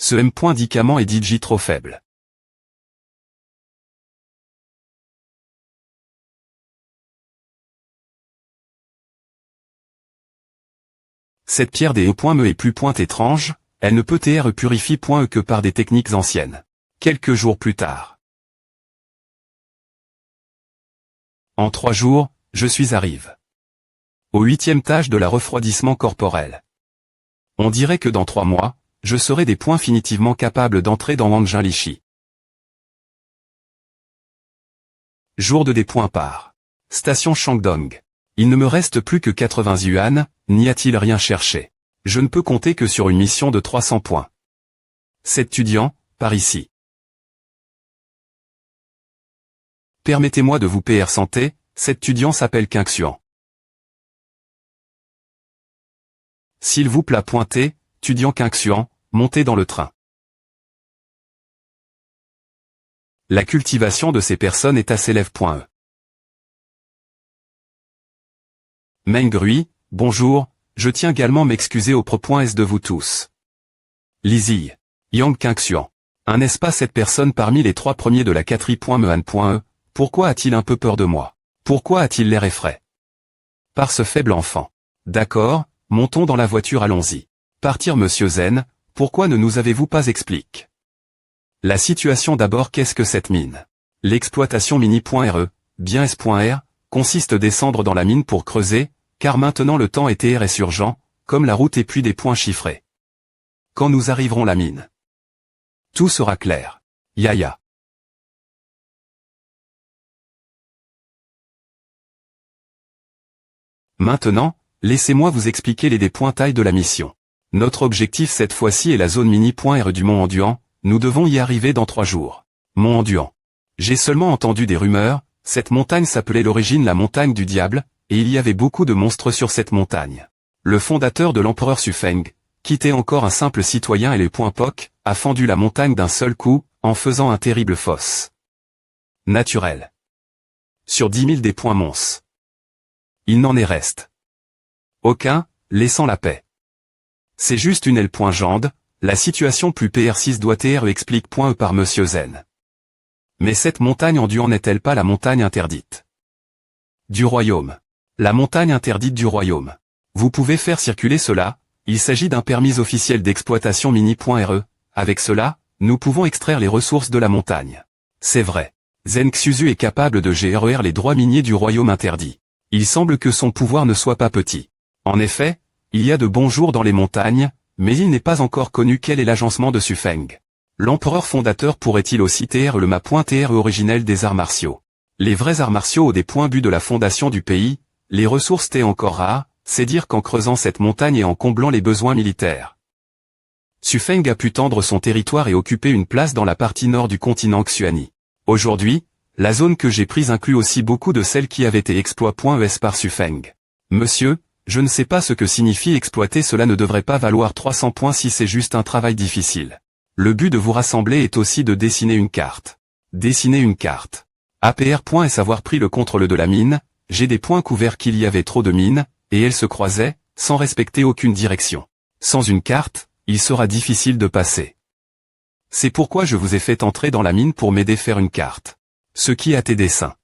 Ce M.Dicament est DJ trop faible. Cette pierre des E.me est plus étrange, elle ne peut être purifie que par des techniques anciennes. Quelques jours plus tard. En 3 jours, je suis arrivé au 8e tâche de la refroidissement corporel. On dirait que dans 3 mois, je serai définitivement capable d'entrer dans Wangjin Lishi. Jour de par. Station Shangdong. Il ne me reste plus que 80 yuan, n'y a-t-il rien cherché? Je ne peux compter que sur une mission de 300 points. 7 étudiants, par ici. Permettez-moi de vous payer santé, cet étudiant s'appelle Qingxuan. S'il vous plaît pointez, étudiant Qingxuan, montez dans le train. La cultivation de ces personnes est assez lève.e. Meng Rui, bonjour, je tiens également m'excuser au propos de vous tous. Lizzie. Yang Qingxuan. N'est-ce pas cette personne parmi les 3 premiers de la 4i.me, pourquoi a-t-il un peu peur de moi? Pourquoi a-t-il l'air effrayé? Par ce faible enfant. D'accord, montons dans la voiture allons-y. Partir monsieur Zen, pourquoi ne nous avez-vous pas expliqué? La situation d'abord qu'est-ce que cette mine? L'exploitation mini.re, bien S.R, consiste descendre dans la mine pour creuser, car maintenant le temps est urgent, comme la route et puis des points chiffrés. Quand nous arriverons à la mine, tout sera clair. Yaya. Maintenant, laissez-moi vous expliquer les détails de la mission. Notre objectif cette fois-ci est la zone mini.re du Mont Anduan, nous devons y arriver dans 3 jours. Mont Anduan. J'ai seulement entendu des rumeurs, cette montagne s'appelait l'origine la montagne du diable, et il y avait beaucoup de monstres sur cette montagne. Le fondateur de l'empereur Sufeng, qui était encore un simple citoyen et les POC, a fendu la montagne d'un seul coup, en faisant un terrible fosse naturel. Sur 10 000 des points mons. Il n'en est reste aucun, laissant la paix. C'est juste une L.Jande, la situation plus PR6 doit être explique.e par monsieur Zen. Mais cette montagne Anduan n'est-elle pas la montagne interdite du royaume? La montagne interdite du royaume. Vous pouvez faire circuler cela, il s'agit d'un permis officiel d'exploitation mini.re, avec cela, nous pouvons extraire les ressources de la montagne. C'est vrai. Zen Xuzu est capable de gérer les droits miniers du royaume interdit. Il semble que son pouvoir ne soit pas petit. En effet, il y a de bons jours dans les montagnes, mais il n'est pas encore connu quel est l'agencement de Sufeng. L'empereur fondateur pourrait-il aussi être le ma.re originel des arts martiaux? Les vrais arts martiaux au des points but de la fondation du pays, les ressources étaient encore rares, c'est dire qu'en creusant cette montagne et en comblant les besoins militaires, Sufeng a pu tendre son territoire et occuper une place dans la partie nord du continent Xuani. Aujourd'hui, la zone que j'ai prise inclut aussi beaucoup de celles qui avaient été exploit.es par Sufeng. Monsieur, je ne sais pas ce que signifie exploiter, cela ne devrait pas valoir 300 points si c'est juste un travail difficile. Le but de vous rassembler est aussi de dessiner une carte. Dessiner une carte. APR.es avoir pris le contrôle de la mine, j'ai des points couverts qu'il y avait trop de mines, et elles se croisaient, sans respecter aucune direction. Sans une carte, il sera difficile de passer. C'est pourquoi je vous ai fait entrer dans la mine pour m'aider à faire une carte. Ce qui a tes dessins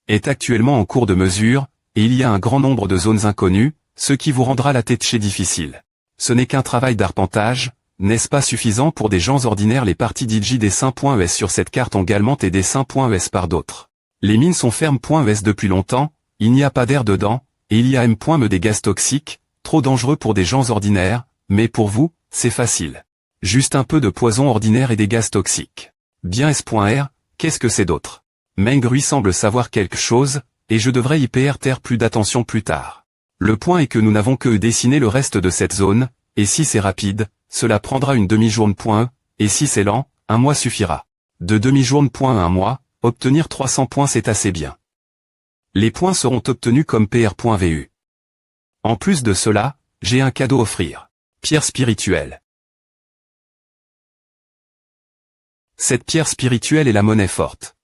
est actuellement en cours de mesure, et il y a un grand nombre de zones inconnues, ce qui vous rendra la tête difficile. Ce n'est qu'un travail d'arpentage, n'est-ce pas suffisant pour des gens ordinaires? Les parties DJ dessin.es sur cette carte ont également tes dessins.es par d'autres. Les mines sont fermes.es depuis longtemps, il n'y a pas d'air dedans, et il y a M.me des gaz toxiques, trop dangereux pour des gens ordinaires, mais pour vous, c'est facile. Juste un peu de poison ordinaire et des gaz toxiques. Bien S.R, qu'est-ce que c'est d'autre? Meng Rui semble savoir quelque chose, et je devrais y payer plus d'attention plus tard. Le point est que nous n'avons que dessiné le reste de cette zone, et si c'est rapide, cela prendra une demi-journée, et si c'est lent, un mois suffira. De demi-journée à un mois, obtenir 300 points c'est assez bien. Les points seront obtenus comme PR.vu. En plus de cela, j'ai un cadeau à offrir. Pierre spirituelle. Cette pierre spirituelle est la monnaie forte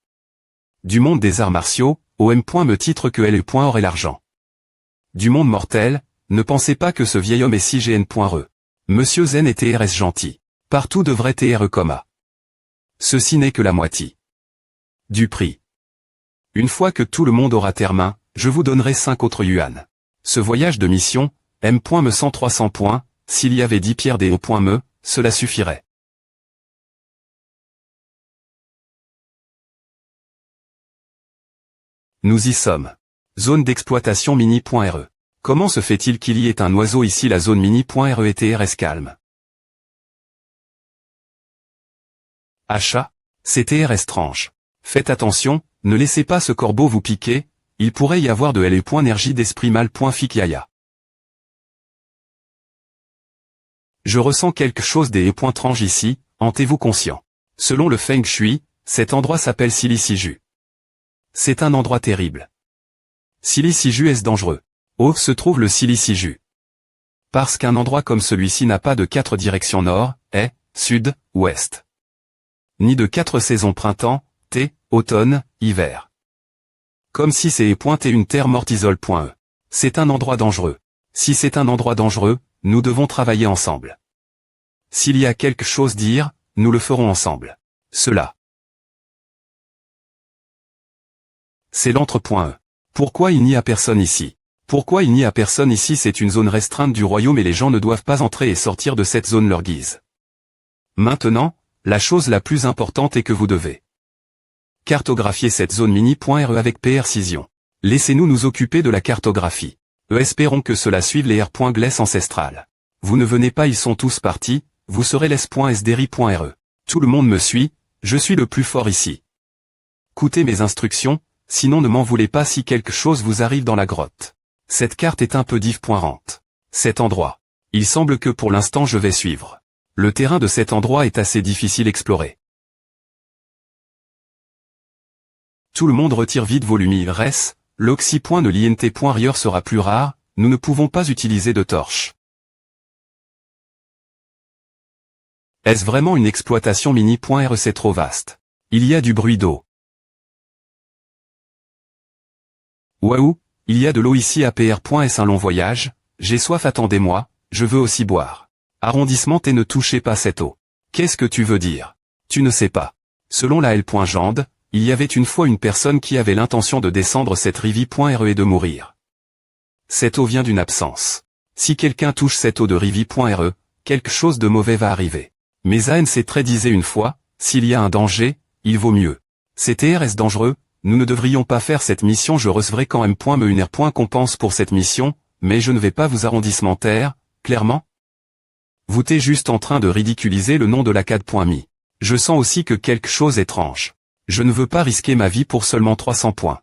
du monde des arts martiaux, OM.me titre que L.or est l'argent du monde mortel, ne pensez pas que ce vieil homme est si GN.re. Monsieur Zen était RS gentil. Partout devrait être comma. Ceci n'est que la moitié du prix. Une fois que tout le monde aura terminé, je vous donnerai 5 autres yuan. Ce voyage de mission, M. me 100 300 points, s'il y avait 10 pierres des E. Cela suffirait. Nous y sommes. Zone d'exploitation mini.re. Comment se fait-il qu'il y ait un oiseau ici? La zone mini.re et TRS calme. Achat. C'est TRS étrange. Faites attention, ne laissez pas ce corbeau vous piquer, il pourrait y avoir de énergie d'esprit mal. Fikiaya. Je ressens quelque chose des étranges ici, hantez-vous conscient. Selon le Feng Shui, cet endroit s'appelle Siliciju. C'est un endroit terrible. Siliciju est dangereux. Où se trouve le Siliciju? Parce qu'un endroit comme celui-ci n'a pas de 4 directions nord, est, sud, ouest. Ni de 4 saisons printemps, thé, automne, hiver. Comme si c'est pointé une terre morte isole.e. C'est un endroit dangereux. Si c'est un endroit dangereux, nous devons travailler ensemble. S'il y a quelque chose à dire, nous le ferons ensemble. Cela. C'est l'entre.e. Pourquoi il n'y a personne ici? Pourquoi il n'y a personne ici? C'est une zone restreinte du royaume et les gens ne doivent pas entrer et sortir de cette zone leur guise. Maintenant, la chose la plus importante est que vous devez cartographier cette zone mini.re avec précision. Laissez-nous nous occuper de la cartographie. Espérons que cela suive les R.Gless ancestrales. Vous ne venez pas, ils sont tous partis, vous serez les.sderi.re. Tout le monde me suit, je suis le plus fort ici. Écoutez mes instructions, sinon ne m'en voulez pas si quelque chose vous arrive dans la grotte. Cette carte est un peu div.rente. Cet endroit. Il semble que pour l'instant je vais suivre. Le terrain de cet endroit est assez difficile à explorer. Tout le monde retire vite vos lumières. L'oxy.ne-lint.rieur sera plus rare, nous ne pouvons pas utiliser de torche. Est-ce vraiment une exploitation mini.re? C'est trop vaste. Il y a du bruit d'eau. Waouh, il y a de l'eau ici à PR.est un long voyage, j'ai soif, attendez-moi, je veux aussi boire. Arrondissement et ne touchez pas cette eau. Qu'est-ce que tu veux dire? Tu ne sais pas. Selon la L.Jande, il y avait une fois une personne qui avait l'intention de descendre cette rivière.re et de mourir. Cette eau vient d'une absence. Si quelqu'un touche cette eau de rivière.re, quelque chose de mauvais va arriver. Mais ANC disait une fois, s'il y a un danger, il vaut mieux. C'est TRS dangereux, nous ne devrions pas faire cette mission, je recevrai quand M.me une R.compense pour cette mission, mais je ne vais pas vous arrondissementaire, clairement. Vous t'es juste en train de ridiculiser le nom de la CAD.me. Je sens aussi que quelque chose étrange. Je ne veux pas risquer ma vie pour seulement 300 points.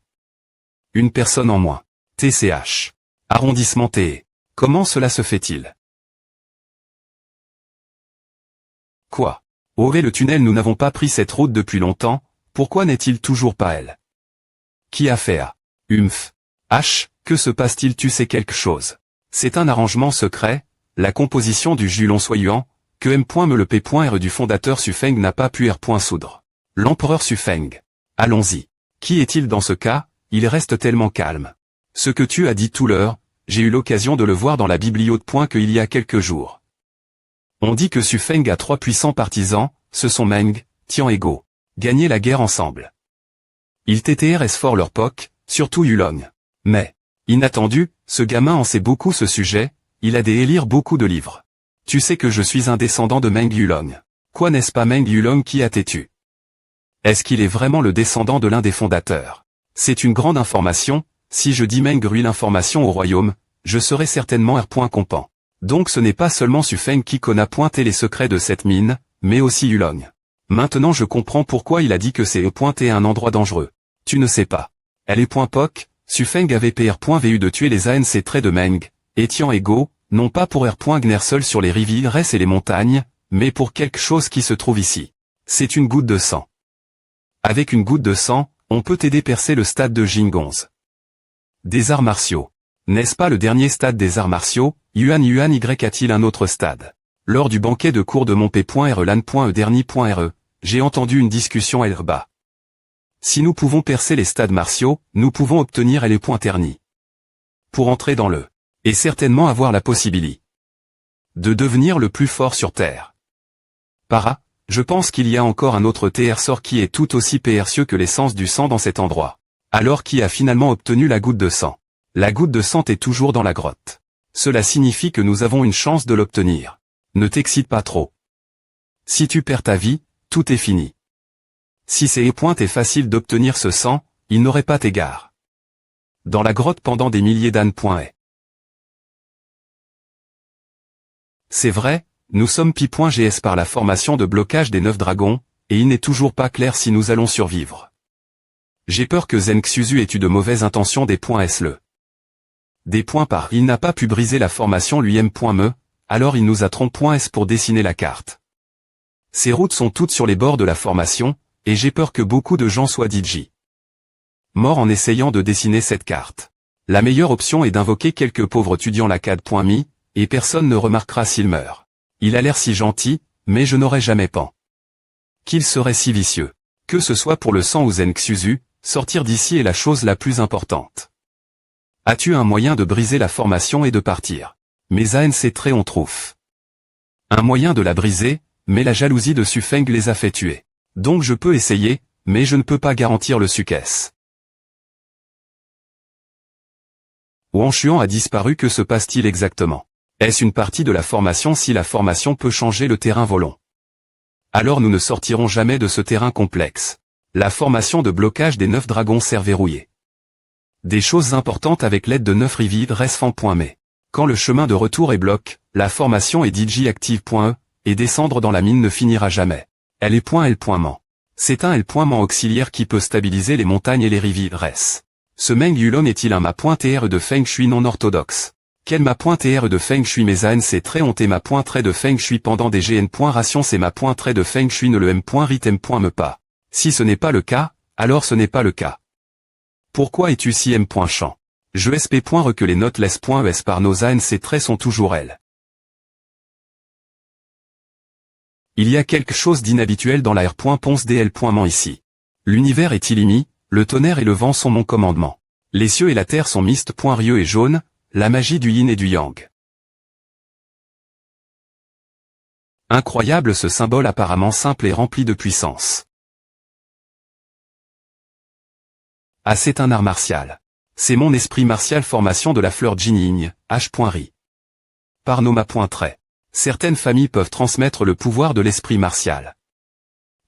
Une personne en moins. TCH. Arrondissement TE. Comment cela se fait-il? Quoi? Aurait le tunnel, nous n'avons pas pris cette route depuis longtemps, pourquoi n'est-il toujours pas elle? Qui a fait à? H, que se passe-t-il? Tu sais quelque chose? C'est un arrangement secret, la composition du jus Lonsoyuan, que M.me le P.R du fondateur Sufeng n'a pas pu R.soudre. L'empereur Sufeng. Allons-y. Qui est-il dans ce cas? Il reste tellement calme. Ce que tu as dit tout l'heure, j'ai eu l'occasion de le voir dans la bibliothèque qu'il y a quelques jours. On dit que Sufeng a 3 puissants partisans, ce sont Meng, Tian et Go. Gagner la guerre ensemble. Ils TTRS fort leur POC, surtout Yulong. Mais, inattendu, ce gamin en sait beaucoup ce sujet, il a des élire beaucoup de livres. Tu sais que je suis un descendant de Meng Yulong. Quoi, n'est-ce pas Meng Yulong qui a têtu? Est-ce qu'il est vraiment le descendant de l'un des fondateurs? C'est une grande information, si je dis Meng rue l'information au royaume, je serai certainement R.compan. Donc ce n'est pas seulement Sufeng qui connaît pointé les secrets de cette mine, mais aussi Yulong. Maintenant je comprends pourquoi il a dit que c'est pointé un endroit dangereux. Tu ne sais pas. Elle est .poc, Sufeng avait PR.vu de tuer les ANC traits de Meng, et Tian et Go, non pas pour R.gner seul sur les rivières et les montagnes, mais pour quelque chose qui se trouve ici. C'est une goutte de sang. Avec une goutte de sang, on peut t'aider à percer le stade de Jingonz. Des arts martiaux. N'est-ce pas le dernier stade des arts martiaux? Yuan Y a-t-il un autre stade? Lors du banquet de cours de mon P.R LAN.E dernier.re, j'ai entendu une discussion bas. Si nous pouvons percer les stades martiaux, nous pouvons obtenir les points ternis. Pour entrer dans le, et certainement avoir la possibilité de devenir le plus fort sur Terre. Para, je pense qu'il y a encore un autre TR sort qui est tout aussi précieux que l'essence du sang dans cet endroit. Alors qui a finalement obtenu la goutte de sang? La goutte de sang est toujours dans la grotte. Cela signifie que nous avons une chance de l'obtenir. Ne t'excite pas trop. Si tu perds ta vie, tout est fini. Si c'est est facile d'obtenir ce sang, il n'aurait pas t'égard. Dans la grotte pendant des milliers d'années. C'est vrai, nous sommes pi.gs par la formation de blocage des 9 dragons, et il n'est toujours pas clair si nous allons survivre. J'ai peur que Zenxuzu ait eu de mauvaises intentions des .s. Des points par il n'a pas pu briser la formation lui-même.me, alors il nous a trompé.s pour dessiner la carte. Ces routes sont toutes sur les bords de la formation, et j'ai peur que beaucoup de gens soient DJ morts en essayant de dessiner cette carte. La meilleure option est d'invoquer quelques pauvres étudiants lacade.me, et personne ne remarquera s'il meurt. Il a l'air si gentil, mais je n'aurais jamais pensé qu'il serait si vicieux. Que ce soit pour le sang ou Zenxuzu, sortir d'ici est la chose la plus importante. As-tu un moyen de briser la formation et de partir? Mes ANC très on trouve un moyen de la briser, mais la jalousie de Sufeng les a fait tuer. Donc je peux essayer, mais je ne peux pas garantir le succès. Wanshuan a disparu, que se passe-t-il exactement? Est-ce une partie de la formation? Si la formation peut changer le terrain volant, alors nous ne sortirons jamais de ce terrain complexe. La formation de blocage des 9 dragons sert verrouillé. Des choses importantes avec l'aide de 9 rivières resfan.me. Quand le chemin de retour est bloqué, la formation est DJ active.e, et descendre dans la mine ne finira jamais. Elle est .l.man. C'est un L.man auxiliaire qui peut stabiliser les montagnes et les rivières res. Ce Meng Yulon est-il un ma.tr de Feng Shui non orthodoxe? Quel ma.tr de Feng Shui? Mes ANC très honte et ma.trait de Feng Shui pendant des GN.ration, c'est ma.trait de Feng Shui ne le m.ritem.me pas. Si ce n'est pas le cas, alors ce n'est pas le cas. Pourquoi es-tu si m.champ? Je sp. que les notes laisse.es par nos ANC traits sont toujours elles. Il y a quelque chose d'inhabituel dans la r.ponce.dl.man ici. L'univers est illimité, le tonnerre et le vent sont mon commandement. Les cieux et la terre sont mixtes. Rieux et jaune, la magie du yin et du yang. Incroyable ce symbole apparemment simple et rempli de puissance. Ah, c'est un art martial. C'est mon esprit martial, formation de la fleur Jinying, H.ri. Par Noma.trait. Certaines familles peuvent transmettre le pouvoir de l'esprit martial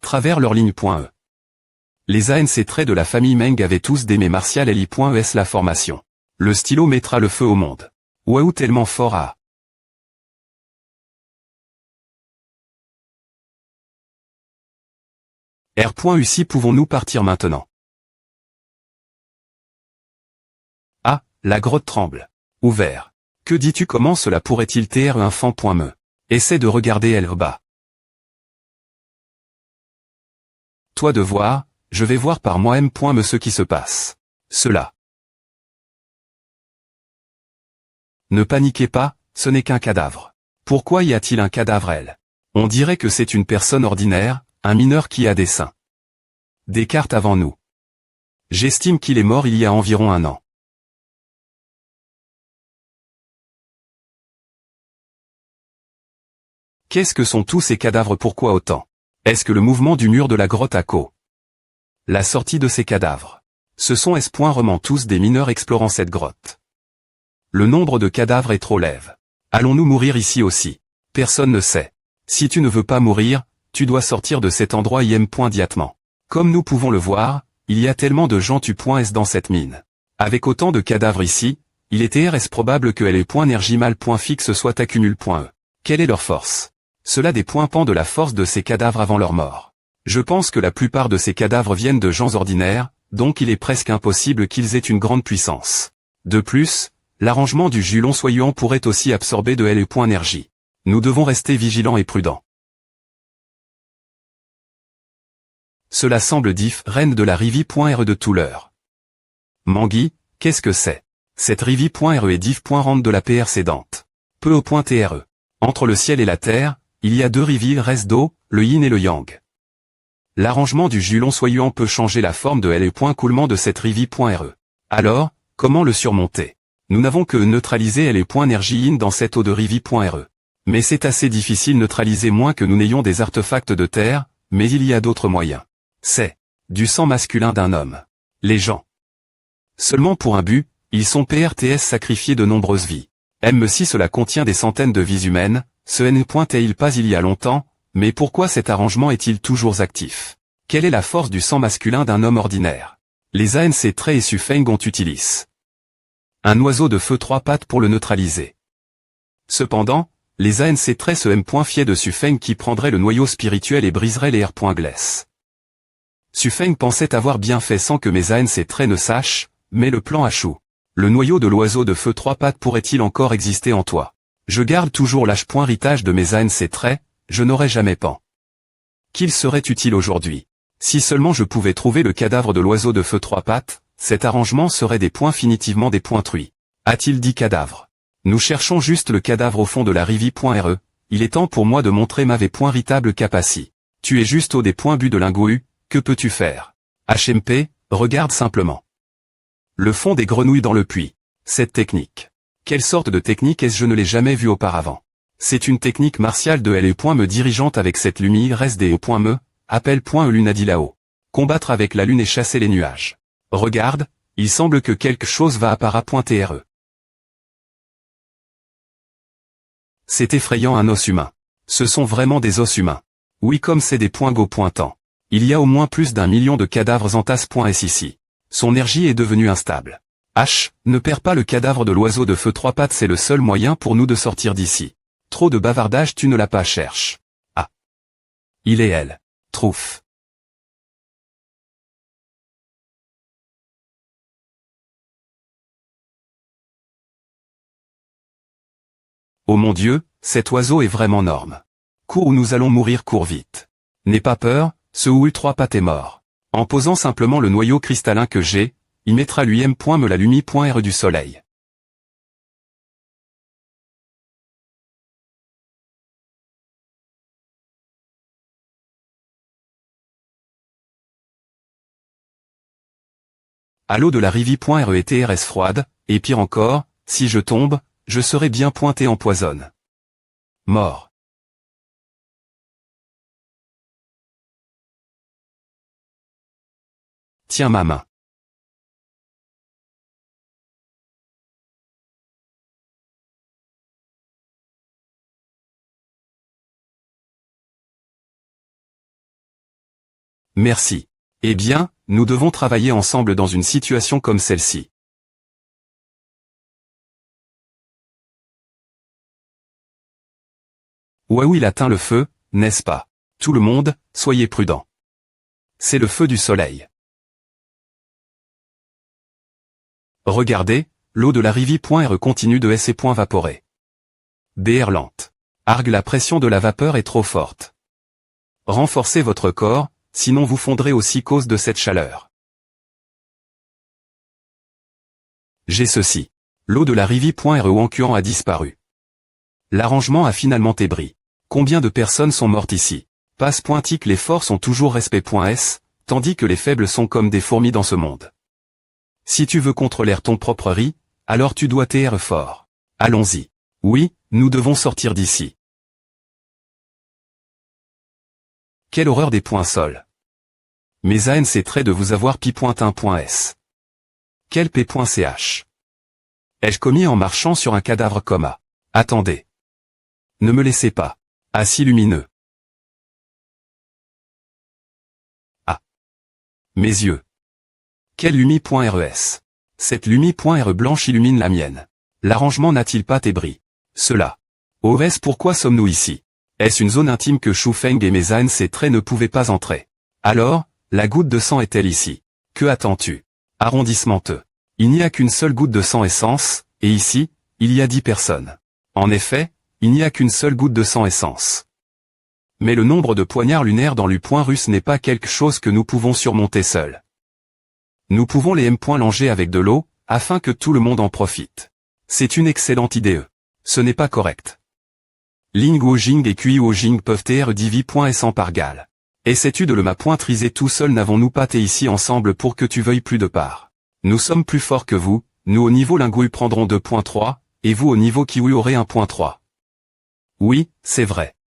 travers leur ligne.e. Les ANC traits de la famille Meng avaient tous des mets martial li.es. La formation. Le stylo mettra le feu au monde. Waouh, tellement fort à. R.U. Pouvons-nous partir maintenant? Ah, la grotte tremble. Ouvert. Que dis-tu? Comment cela pourrait-il tr infant.me? Essaie de regarder elle bas. Toi de voir, je vais voir par moi-même.me ce qui se passe. Cela. Ne paniquez pas, ce n'est qu'un cadavre. Pourquoi y a-t-il un cadavre elle? On dirait que c'est une personne ordinaire, un mineur qui a des seins. Des cartes avant nous. J'estime qu'il est mort il y a environ 1 an. Qu'est-ce que sont tous ces cadavres? Pourquoi autant? Est-ce que le mouvement du mur de la grotte a la sortie de ces cadavres? Ce sont S.remant tous des mineurs explorant cette grotte. Le nombre de cadavres est trop lève. Allons-nous mourir ici aussi? Personne ne sait. Si tu ne veux pas mourir, tu dois sortir de cet endroit im.diatement. Comme nous pouvons le voir, il y a tellement de gens tu.s dans cette mine. Avec autant de cadavres ici, il est probable que les .nergimal.fixe soit accumule.e. Quelle est leur force? Cela dépend de la force de ces cadavres avant leur mort. Je pense que la plupart de ces cadavres viennent de gens ordinaires, donc il est presque impossible qu'ils aient une grande puissance. De plus, l'arrangement du Julon soyuant pourrait aussi absorber de l'énergie. Nous devons rester vigilants et prudents. Cela semble reine de la rivi.re de tout l'heure. Mangui, qu'est-ce que c'est? Cette rivi.re est div.rente de la PR cédante. Peu au .tre. Entre le ciel et la terre, il y a 2 rivières res d'eau, le yin et le yang. L'arrangement du Julon soyuant peut changer la forme de coulement de cette rivi.re. Alors, comment le surmonter? Nous n'avons que neutraliser l'énergie yin dans cette eau de rivi.re. Mais c'est assez difficile neutraliser moins que nous n'ayons des artefacts de terre, mais il y a d'autres moyens. C'est du sang masculin d'un homme. Les gens. Seulement pour un but, ils sont PRTS sacrifiés de nombreuses vies. Même si cela contient des centaines de vies humaines, ce n'est-il pas il y a longtemps, mais pourquoi cet arrangement est-il toujours actif? Quelle est la force du sang masculin d'un homme ordinaire? Les ANC Trey et Sufeng ont utilisé un oiseau de feu 3 pattes pour le neutraliser. Cependant, les ANC Trey se fiaient de Sufeng qui prendrait le noyau spirituel et briserait les R.Glace. Sufeng pensait avoir bien fait sans que mes ANC Trey ne sachent, mais le plan échoue. Le noyau de l'oiseau de feu 3 pattes pourrait-il encore exister en toi? Je garde toujours l'héritage de mes ANC Trey, je n'aurais jamais pen. Qu'il serait utile aujourd'hui. Si seulement je pouvais trouver le cadavre de l'oiseau de feu 3 pattes, cet arrangement serait définitivement des points truits. A-t-il dit cadavre? Nous cherchons juste le cadavre au fond de la rivière.re, il est temps pour moi de montrer ma véritable capacité. Tu es juste au des points but de l'ingou, que peux-tu faire? HMP, regarde simplement. Le fond des grenouilles dans le puits. Cette technique. Quelle sorte de technique est-ce? Je ne l'ai jamais vue auparavant. C'est une technique martiale de L et me dirigeante avec cette lumière SD.me, appel.e lunadi là-haut. Combattre avec la lune et chasser les nuages. Regarde, il semble que quelque chose va appara.tre. C'est effrayant un os humain. Ce sont vraiment des os humains. Oui comme c'est des points go pointants. Il y a au moins plus d'1 million de cadavres en tasse.s ici. Son énergie est devenue instable. H, ne perds pas le cadavre de l'oiseau de feu 3 pattes, c'est le seul moyen pour nous de sortir d'ici. Trop de bavardage, tu ne l'as pas, cherche. Ah. Il est elle. Trouf. Oh mon Dieu, cet oiseau est vraiment énorme. Cours ou nous allons mourir, cours vite. N'aie pas peur, ce ou 3 pattes est mort. En posant simplement le noyau cristallin que j'ai, il mettra lui-même la lumière.r du soleil. À l'eau de la rivière.re et TRS froide, et pire encore, si je tombe, je serai bien pointé empoisonne. Mort. Tiens ma main. Merci. Eh bien, nous devons travailler ensemble dans une situation comme celle-ci. Waouh, il atteint le feu, n'est-ce pas? Tout le monde, soyez prudents. C'est le feu du soleil. Regardez, l'eau de la rivière.re continue de s'évaporer. BR lente. Argue, la pression de la vapeur est trop forte. Renforcez votre corps, sinon vous fondrez aussi cause de cette chaleur. J'ai ceci. L'eau de la rivière.re Wankuan a disparu. L'arrangement a finalement ébri. Combien de personnes sont mortes ici? Passe-pointique, les forts sont toujours respect.s, tandis que les faibles sont comme des fourmis dans ce monde. Si tu veux contrôler ton propre riz, alors tu dois t'être fort. Allons-y. Oui, nous devons sortir d'ici. Quelle horreur des points sols. Mes ANC Trey de vous avoir pi.1.s. Quel p.ch. Ai-je commis en marchant sur un cadavre coma? Attendez. Ne me laissez pas. Ah si lumineux. Ah. Mes yeux. Quelle lumi.res. Cette lumi.re blanche illumine la mienne. L'arrangement n'a-t-il pas ébri? Cela. OS, pourquoi sommes-nous ici? Est-ce une zone intime que Sufeng et mes ANC Trey ne pouvaient pas entrer? Alors, la goutte de sang est-elle ici? Que attends-tu? Arrondissement-eux. Il n'y a qu'une seule goutte de sang essence, et ici, il y a 10 personnes. En effet, il n'y a qu'une seule goutte de sang essence. Mais le nombre de poignards lunaires dans l'U.Russe n'est pas quelque chose que nous pouvons surmonter seuls. Nous pouvons les M.langer avec de l'eau, afin que tout le monde en profite. C'est une excellente idée. Ce n'est pas correct. Ling Wojing et Kui Wojing peuvent être divi.s en pargal. Essaies-tu de le ma.triser tout seul? N'avons-nous pas été ici ensemble pour que tu veuilles plus de part? Nous sommes plus forts que vous, nous au niveau Lingui prendrons 2.3, et vous au niveau Kiwi aurez 1.3. Oui, c'est vrai.